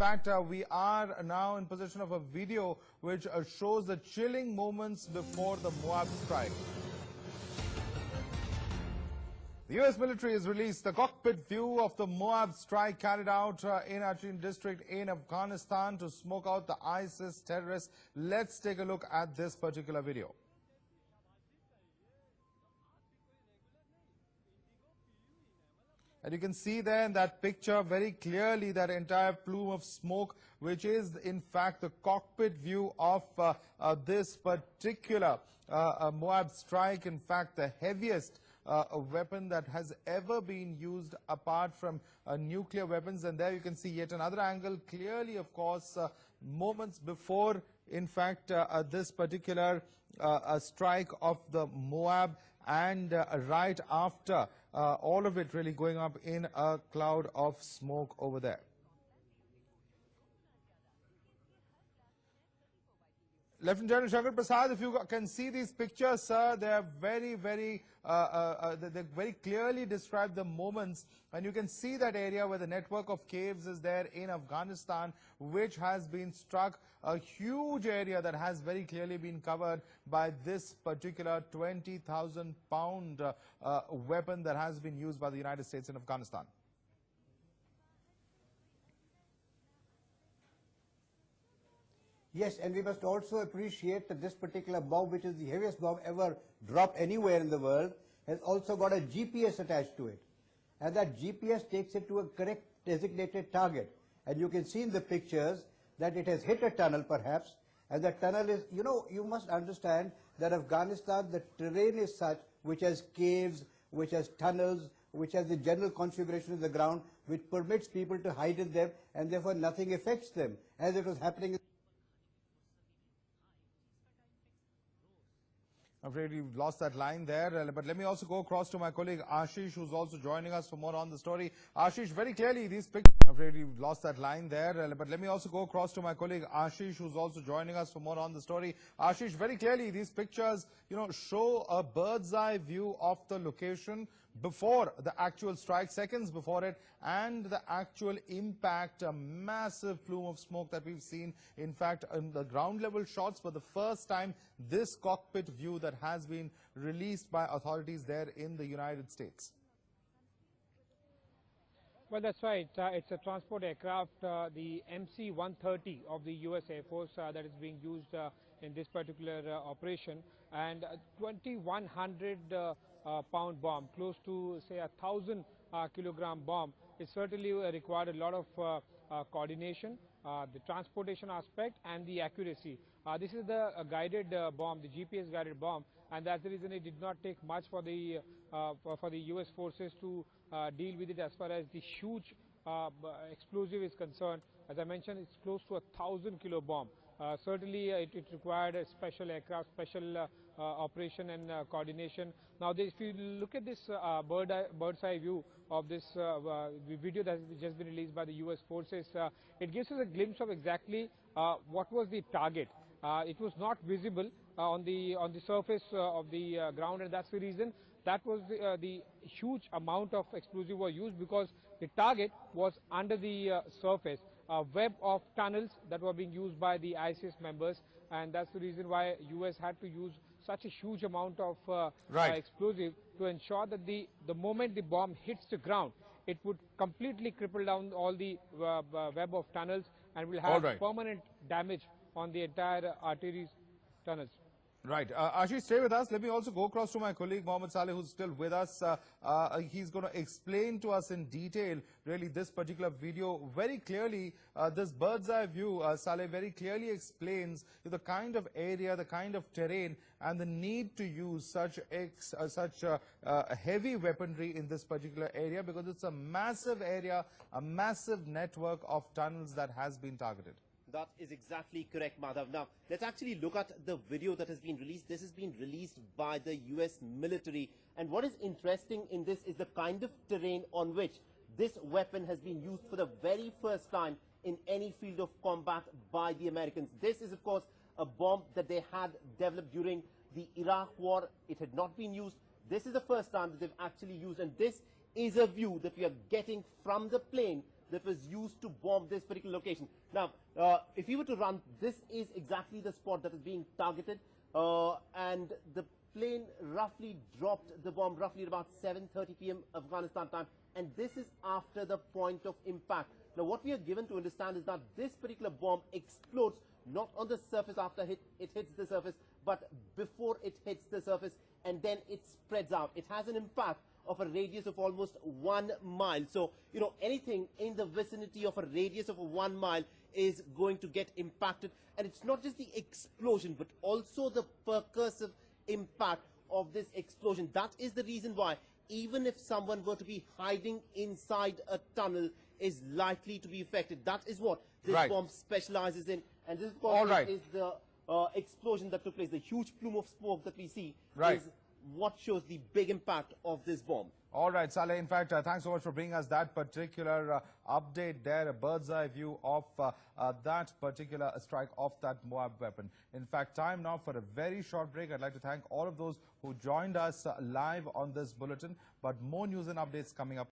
fact, we are now in possession of a video which shows the chilling moments before the MOAB strike. The U.S. military has released the cockpit view of the MOAB strike carried out in Achin district in Afghanistan to smoke out the ISIS terrorists. Let's take a look at this particular video. And you can see there in that picture very clearly that entire plume of smoke, which is in fact the cockpit view of this particular MOAB strike. In fact, the heaviest weapon that has ever been used apart from nuclear weapons. And there you can see yet another angle, clearly, of course, moments before, in fact, this particular strike of the MOAB, and right after all of it really going up in a cloud of smoke over there. Lieutenant General Shankar Prasad, if you can see these pictures, sir, they are very clearly describe the moments, and you can see that area where the network of caves is there in Afghanistan, which has been struck, a huge area that has very clearly been covered by this particular 20,000-pound weapon that has been used by the United States in Afghanistan. Yes, and we must also appreciate that this particular bomb, which is the heaviest bomb ever dropped anywhere in the world, has also got a GPS attached to it. And that GPS takes it to a correct designated target. And you can see in the pictures that it has hit a tunnel perhaps, and that tunnel is, you must understand that Afghanistan, the terrain is such, which has caves, which has tunnels, which has the general configuration of the ground, which permits people to hide in them, and therefore nothing affects them, as it was happening. I'm afraid we've lost that line there, but let me also go across to my colleague Ashish, who's also joining us for more on the story. Ashish, very clearly these pictures. I'm afraid we've lost that line there, but let me also go across to my colleague Ashish, who's also joining us for more on the story. Ashish, very clearly these pictures, show a bird's eye view of the location before the actual strike, seconds before it, and the actual impact, a massive plume of smoke that we've seen. In fact, in the ground level shots, for the first time, this cockpit view that has been released by authorities there in the United States. Well, that's right. It's a transport aircraft, the MC-130 of the U.S. Air Force that is being used in this particular operation, and 2,100 pound bomb, close to say 1,000 kilogram bomb. It certainly required a lot of coordination, the transportation aspect and the accuracy. This is the guided bomb, the GPS guided bomb, and that's the reason it did not take much for the U.S. forces to deal with it as far as the huge explosive is concerned. As I mentioned, it's close to 1,000 kilo bomb. Certainly it required a special aircraft, special operation and coordination. Now if you look at this bird's eye view of this video that has just been released by the U.S. forces, it gives us a glimpse of exactly what was the target. It was not visible on the surface of the ground, and that's the reason that was the huge amount of explosive was used, because the target was under the surface, a web of tunnels that were being used by the ISIS members, and that's the reason why US had to use such a huge amount of explosive to ensure that the moment the bomb hits the ground, it would completely cripple down all the web of tunnels and will have permanent damage on the entire arteries tunnels. Right. Ashish, stay with us. Let me also go across to my colleague Mohammed Saleh, who's still with us. He's going to explain to us in detail, really, this particular video. Very clearly, this bird's eye view, Saleh, very clearly explains the kind of area, the kind of terrain, and the need to use such heavy weaponry in this particular area, because it's a massive area, a massive network of tunnels that has been targeted. That is exactly correct, Madhav. Now, let's actually look at the video that has been released. This has been released by the US military. And what is interesting in this is the kind of terrain on which this weapon has been used for the very first time in any field of combat by the Americans. This is, of course, a bomb that they had developed during the Iraq war. It had not been used. This is the first time that they've actually used, and this is a view that we are getting from the plane that was used to bomb this particular location. Now, if you were to run, this is exactly the spot that is being targeted, and the plane roughly dropped the bomb roughly at about 7:30 p.m. Afghanistan time, and this is after the point of impact. Now, what we are given to understand is that this particular bomb explodes not on the surface after it hits the surface, but before it hits the surface, and then it spreads out. It has an impact of a radius of almost 1 mile. So, you know, anything in the vicinity of a radius of 1 mile is going to get impacted. And it's not just the explosion, but also the percussive impact of this explosion. That is the reason why, even if someone were to be hiding inside a tunnel, is likely to be affected. That is what this bomb specializes in. And this, of course, is the explosion that took place. The huge plume of smoke that we see is what shows the big impact of this bomb. All right, Saleh. In fact, thanks so much for bringing us that particular update there, a bird's eye view of that particular strike of that MOAB weapon. In fact, time now for a very short break. I'd like to thank all of those who joined us live on this bulletin, but more news and updates coming up